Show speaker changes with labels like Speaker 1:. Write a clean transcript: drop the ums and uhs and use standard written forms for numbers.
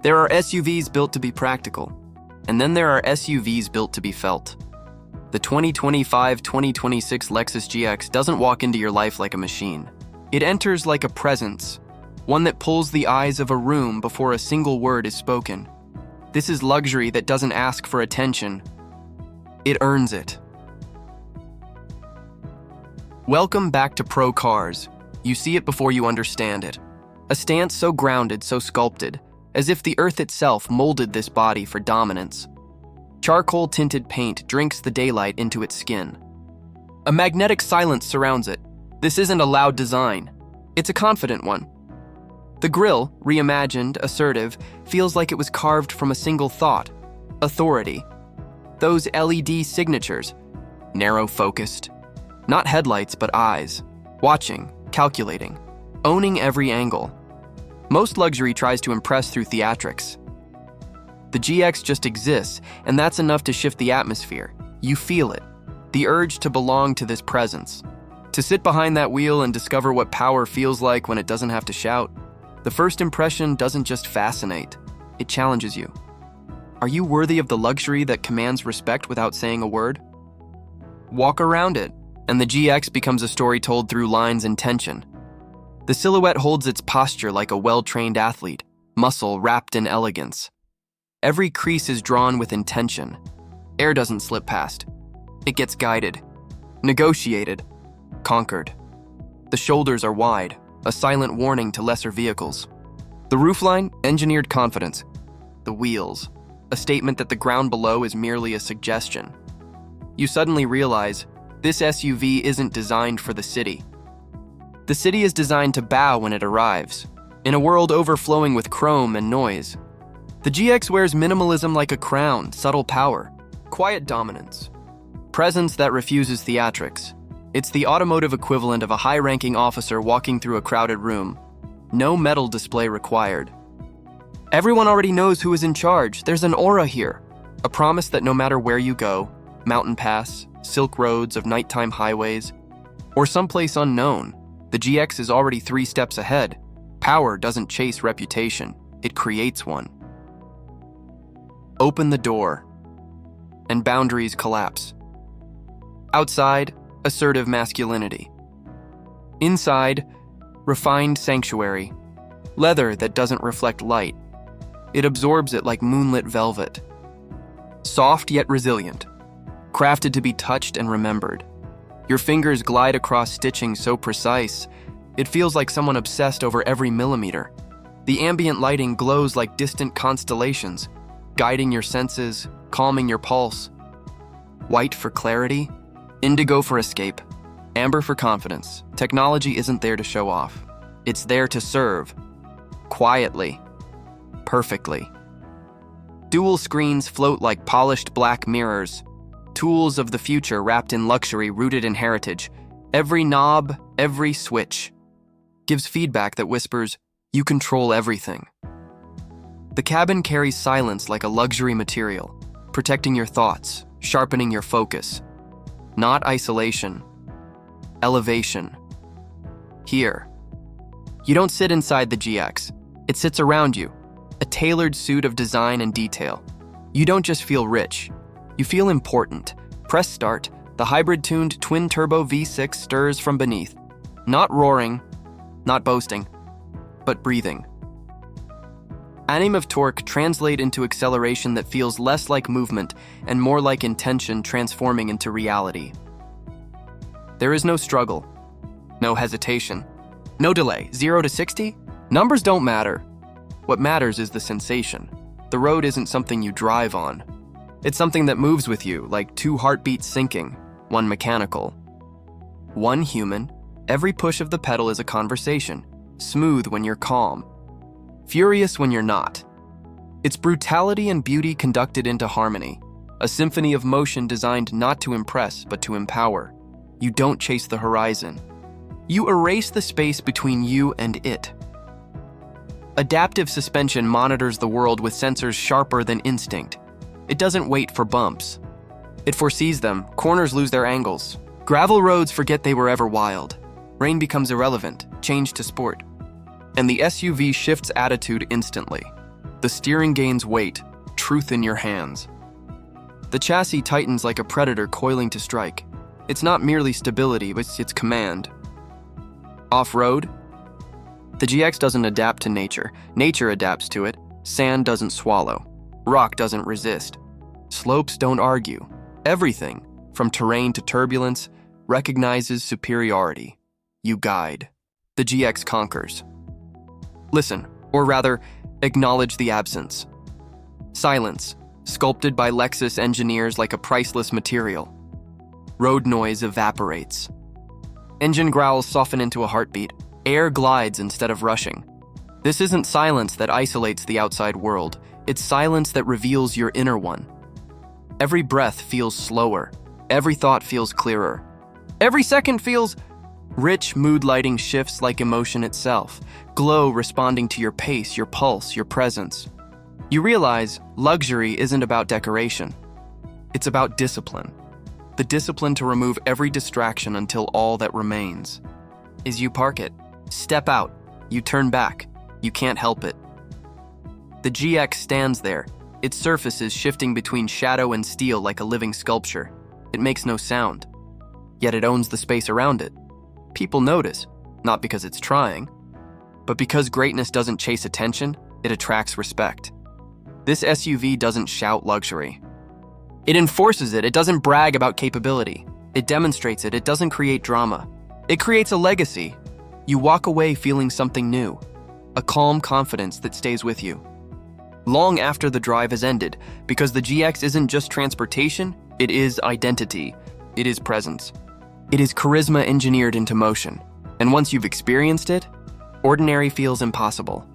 Speaker 1: There are SUVs built to be practical, and then there are SUVs built to be felt. The 2025-2026 Lexus GX doesn't walk into your life like a machine. It enters like a presence, one that pulls the eyes of a room before a single word is spoken. This is luxury that doesn't ask for attention. It earns it. Welcome back to Pro Cars. You see it before you understand it. A stance so grounded, so sculpted, as if the earth itself molded this body for dominance. Charcoal-tinted paint drinks the daylight into its skin. A magnetic silence surrounds it. This isn't a loud design. It's a confident one. The grille, reimagined, assertive, feels like it was carved from a single thought: authority. Those LED signatures, narrow-focused. Not headlights, but eyes. Watching, calculating, owning every angle. Most luxury tries to impress through theatrics. The GX just exists, and that's enough to shift the atmosphere. You feel it, the urge to belong to this presence. To sit behind that wheel and discover what power feels like when it doesn't have to shout. The first impression doesn't just fascinate, it challenges you. Are you worthy of the luxury that commands respect without saying a word? Walk around it, and the GX becomes a story told through lines and tension. The silhouette holds its posture like a well-trained athlete, muscle wrapped in elegance. Every crease is drawn with intention. Air doesn't slip past. It gets guided, negotiated, conquered. The shoulders are wide, a silent warning to lesser vehicles. The roofline, engineered confidence. The wheels, a statement that the ground below is merely a suggestion. You suddenly realize this SUV isn't designed for the city. The city is designed to bow when it arrives, in a world overflowing with chrome and noise. The GX wears minimalism like a crown, subtle power, quiet dominance, presence that refuses theatrics. It's the automotive equivalent of a high-ranking officer walking through a crowded room. No metal display required. Everyone already knows who is in charge. There's an aura here, a promise that no matter where you go, mountain pass, silk roads of nighttime highways, or someplace unknown, the GX is already 3 steps ahead. Power doesn't chase reputation, it creates one. Open the door, and boundaries collapse. Outside, assertive masculinity. Inside, refined sanctuary. Leather that doesn't reflect light. It absorbs it like moonlit velvet. Soft yet resilient. Crafted to be touched and remembered. Your fingers glide across stitching so precise, it feels like someone obsessed over every millimeter. The ambient lighting glows like distant constellations, guiding your senses, calming your pulse. White for clarity, indigo for escape, amber for confidence. Technology isn't there to show off. It's there to serve. Quietly. Perfectly. Dual screens float like polished black mirrors. Tools of the future wrapped in luxury rooted in heritage. Every knob, every switch gives feedback that whispers, you control everything. The cabin carries silence like a luxury material, protecting your thoughts, sharpening your focus. Not isolation, elevation. Here, you don't sit inside the GX. It sits around you, a tailored suit of design and detail. You don't just feel rich. You feel important. Press start. The hybrid-tuned twin-turbo V6 stirs from beneath. Not roaring, not boasting, but breathing. Anim of torque translate into acceleration that feels less like movement and more like intention transforming into reality. There is no struggle, no hesitation, no delay. 0 to 60? Numbers don't matter. What matters is the sensation. The road isn't something you drive on. It's something that moves with you, like 2 heartbeats syncing, one mechanical. One human, every push of the pedal is a conversation, smooth when you're calm, furious when you're not. It's brutality and beauty conducted into harmony, a symphony of motion designed not to impress but to empower. You don't chase the horizon. You erase the space between you and it. Adaptive suspension monitors the world with sensors sharper than instinct. It doesn't wait for bumps. It foresees them. Corners lose their angles. Gravel roads forget they were ever wild. Rain becomes irrelevant, changed to sport. And the SUV shifts attitude instantly. The steering gains weight, truth in your hands. The chassis tightens like a predator coiling to strike. It's not merely stability, but it's command. Off-road? The GX doesn't adapt to nature. Nature adapts to it. Sand doesn't swallow. Rock doesn't resist. Slopes don't argue. Everything, from terrain to turbulence, recognizes superiority. You guide. The GX conquers. Listen, or rather, acknowledge the absence. Silence, sculpted by Lexus engineers like a priceless material. Road noise evaporates. Engine growls soften into a heartbeat. Air glides instead of rushing. This isn't silence that isolates the outside world. It's silence that reveals your inner one. Every breath feels slower. Every thought feels clearer. Every second feels rich. Mood lighting shifts like emotion itself. Glow responding to your pace, your pulse, your presence. You realize luxury isn't about decoration. It's about discipline. The discipline to remove every distraction until all that remains is you park it. Step out. You turn back. You can't help it. The GX stands there, its surfaces shifting between shadow and steel like a living sculpture. It makes no sound, yet it owns the space around it. People notice, not because it's trying, but because greatness doesn't chase attention, it attracts respect. This SUV doesn't shout luxury. It enforces it. It doesn't brag about capability. It demonstrates it. It doesn't create drama. It creates a legacy. You walk away feeling something new, a calm confidence that stays with you long after the drive has ended, because the GX isn't just transportation, it is identity, it is presence. It is charisma engineered into motion, and once you've experienced it, ordinary feels impossible.